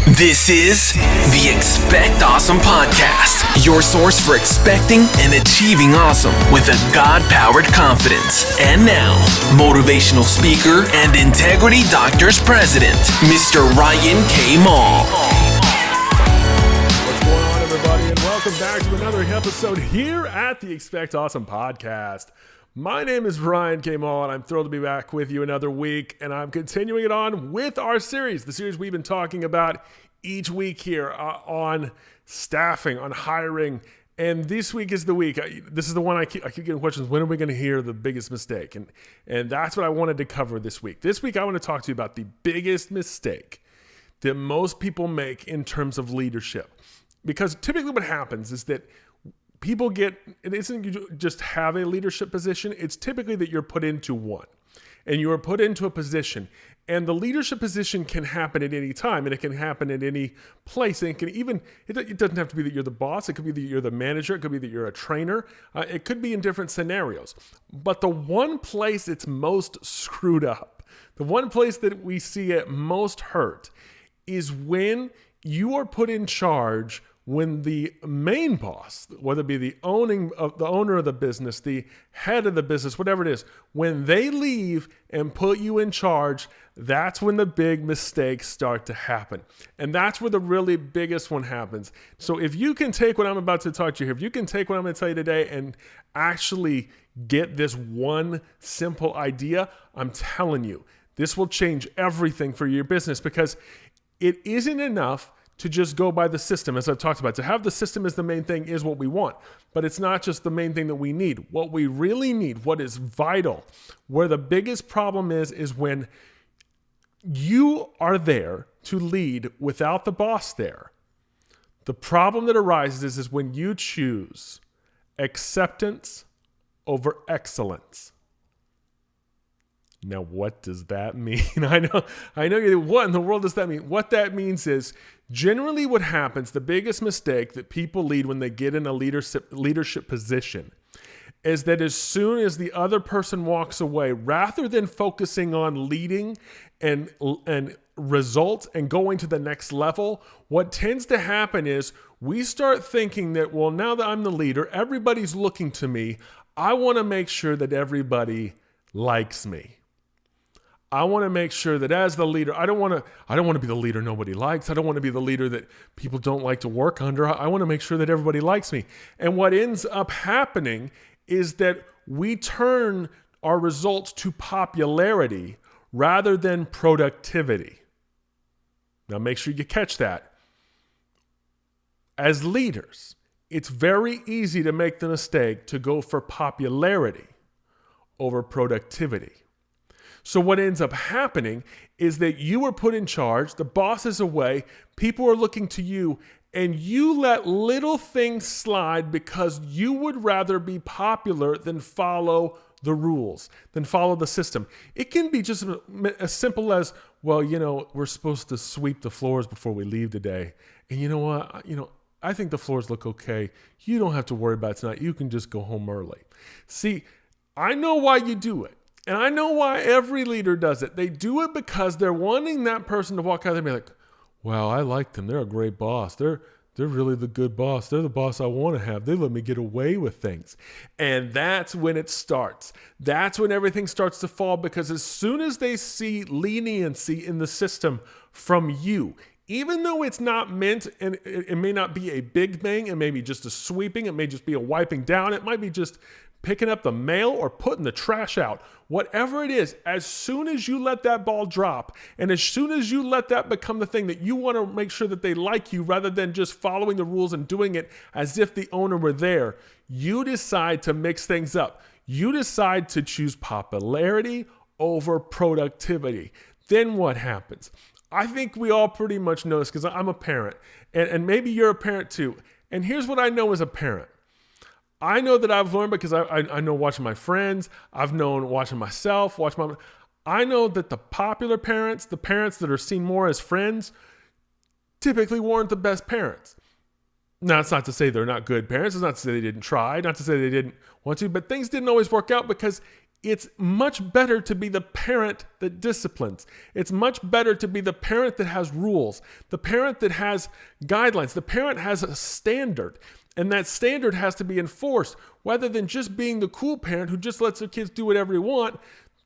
This is the Expect Awesome Podcast, your source for expecting and achieving awesome with a God-powered confidence. And now, motivational speaker and Integrity Doctors President, Mr. Ryan K. Maul. What's going on, everybody, and welcome back to another episode here at the Expect Awesome Podcast. My name is Ryan K. Maul, and I'm thrilled to be back with you another week, and I'm continuing it on with our series, the series we've been talking about each week here on staffing, on hiring, and this week is the week. This is the one I keep getting questions, when are we going to hear the biggest mistake? And that's what I wanted to cover this week. This week, I want to talk to you about the biggest mistake that most people make in terms of leadership. Because typically what happens is that people it isn't you just have a leadership position, it's typically that you're put into one. And you are put into a position. And the leadership position can happen at any time, and it can happen at any place. And it doesn't have to be that you're the boss. It could be that you're the manager. It could be that you're a trainer. It could be in different scenarios. But the one place it's most screwed up, the one place that we see it most hurt, is when you are put in charge, when the main boss, whether it be the owner of the business, the head of the business, whatever it is, when they leave and put you in charge, that's when the big mistakes start to happen. And that's where the really biggest one happens. So if you can take what I'm about to talk to you here, if you can take what I'm going to tell you today and actually get this one simple idea, I'm telling you, this will change everything for your business, because it isn't enough to just go by the system, as I've talked about. To have the system as the main thing is what we want, but it's not just the main thing that we need. What we really need, what is vital, where the biggest problem is when you are there to lead without the boss there. The problem that arises is when you choose acceptance over excellence. Now, what does that mean? I know. What in the world does that mean? What that means is, generally what happens, the biggest mistake that people lead when they get in a leadership position, is that as soon as the other person walks away, rather than focusing on leading and results and going to the next level, what tends to happen is we start thinking that, well, now that I'm the leader, everybody's looking to me. I want to make sure that everybody likes me. I want to make sure that as the leader, I don't want to be the leader nobody likes. I don't want to be the leader that people don't like to work under. I want to make sure that everybody likes me. And what ends up happening is that we turn our results to popularity rather than productivity. Now make sure you catch that. As leaders, it's very easy to make the mistake to go for popularity over productivity. So what ends up happening is that you are put in charge, the boss is away, people are looking to you, and you let little things slide because you would rather be popular than follow the rules, than follow the system. It can be just as simple as, well, we're supposed to sweep the floors before we leave today. And you know what? I think the floors look okay. You don't have to worry about it tonight. You can just go home early. See, I know why you do it. And I know why every leader does it. They do it because they're wanting that person to walk out there and be like, wow, I like them. They're a great boss. They're really the good boss. They're the boss I want to have. They let me get away with things. And that's when it starts. That's when everything starts to fall, because as soon as they see leniency in the system from you, even though it's not meant, and it may not be a big bang, it may be just a sweeping, it may just be a wiping down, it might be just picking up the mail or putting the trash out, whatever it is, as soon as you let that ball drop, and as soon as you let that become the thing that you want to make sure that they like you rather than just following the rules and doing it as if the owner were there, you decide to mix things up. You decide to choose popularity over productivity. Then what happens? I think we all pretty much know this, because I'm a parent, and maybe you're a parent too. And here's what I know as a parent. I know that I've learned, because I know watching my friends, I've known watching myself, I know that the popular parents, the parents that are seen more as friends, typically weren't the best parents. Now, it's not to say they're not good parents. It's not to say they didn't try, not to say they didn't want to, but things didn't always work out because It's much better to be the parent that disciplines. It's much better to be the parent that has rules, the parent that has guidelines. The parent has a standard, and that standard has to be enforced, rather than just being the cool parent who just lets their kids do whatever they want.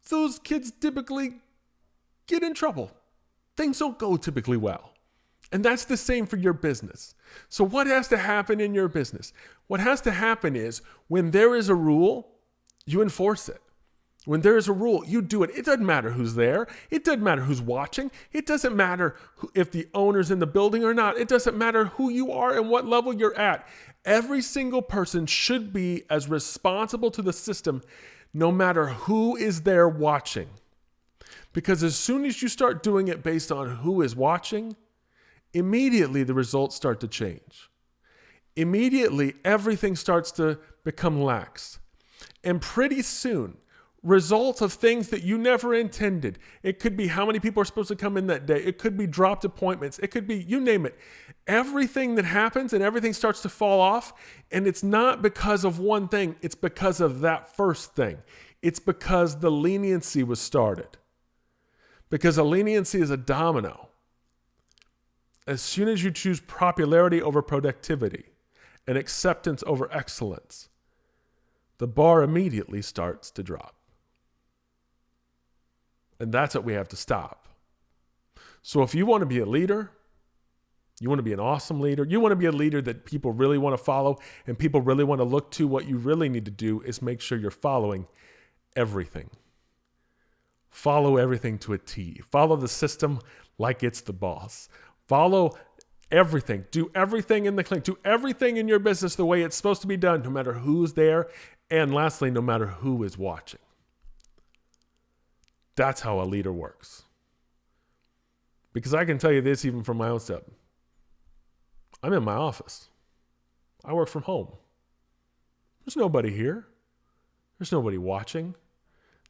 Those kids typically get in trouble. Things don't go typically well. And that's the same for your business. So what has to happen in your business? What has to happen is when there is a rule, you enforce it. When there is a rule, you do it. It doesn't matter who's there. It doesn't matter who's watching. It doesn't matter if the owner's in the building or not. It doesn't matter who you are and what level you're at. Every single person should be as responsible to the system, no matter who is there watching. Because as soon as you start doing it based on who is watching, immediately the results start to change. Immediately, everything starts to become lax. And pretty soon, results of things that you never intended. It could be how many people are supposed to come in that day. It could be dropped appointments. It could be, you name it. Everything that happens and everything starts to fall off. And it's not because of one thing. It's because of that first thing. It's because the leniency was started. Because a leniency is a domino. As soon as you choose popularity over productivity and acceptance over excellence, the bar immediately starts to drop. And that's what we have to stop. So if you want to be a leader, you want to be an awesome leader, you want to be a leader that people really want to follow and people really want to look to, what you really need to do is make sure you're following everything. Follow everything to a T. Follow the system like it's the boss. Follow everything. Do everything in the clinic. Do everything in your business the way it's supposed to be done, no matter who's there. And lastly, no matter who is watching. That's how a leader works. Because I can tell you this even from my own step. I'm in my office. I work from home. There's nobody here. There's nobody watching.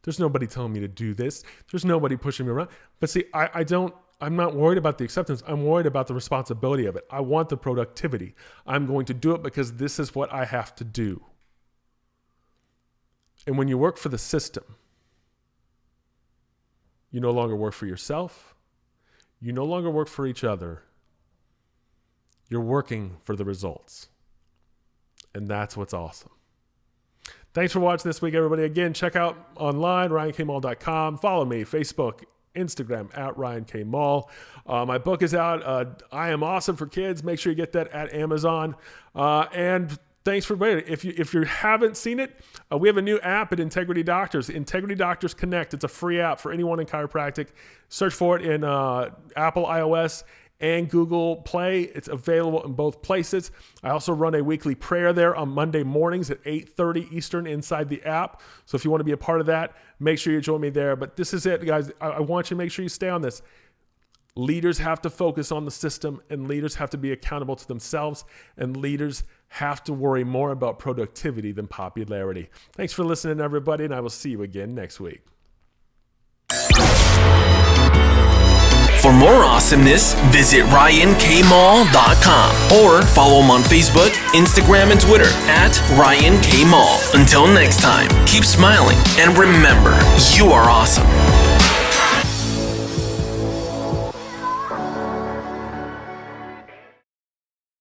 There's nobody telling me to do this. There's nobody pushing me around. But see, I'm not worried about the acceptance. I'm worried about the responsibility of it. I want the productivity. I'm going to do it because this is what I have to do. And when you work for the system, you no longer work for yourself. You no longer work for each other. You're working for the results. And that's what's awesome. Thanks for watching this week, everybody. Again, check out online, ryankmall.com. Follow me, Facebook, Instagram, at Ryan K. Mall. My book is out, I Am Awesome for Kids. Make sure you get that at Amazon. And thanks for waiting. If you haven't seen it, we have a new app at Integrity Doctors, Integrity Doctors Connect. It's a free app for anyone in chiropractic. Search for it in Apple iOS and Google Play. It's available in both places. I also run a weekly prayer there on Monday mornings at 8:30 Eastern inside the app. So if you want to be a part of that, make sure you join me there. But this is it, guys. I want you to make sure you stay on this. Leaders have to focus on the system, and leaders have to be accountable to themselves, and leaders have to worry more about productivity than popularity. Thanks for listening, everybody, and I will see you again next week. For more awesomeness, visit ryankmall.com or follow him on Facebook, Instagram, and Twitter at Ryan K. Mall. Until next time, keep smiling and remember, you are awesome.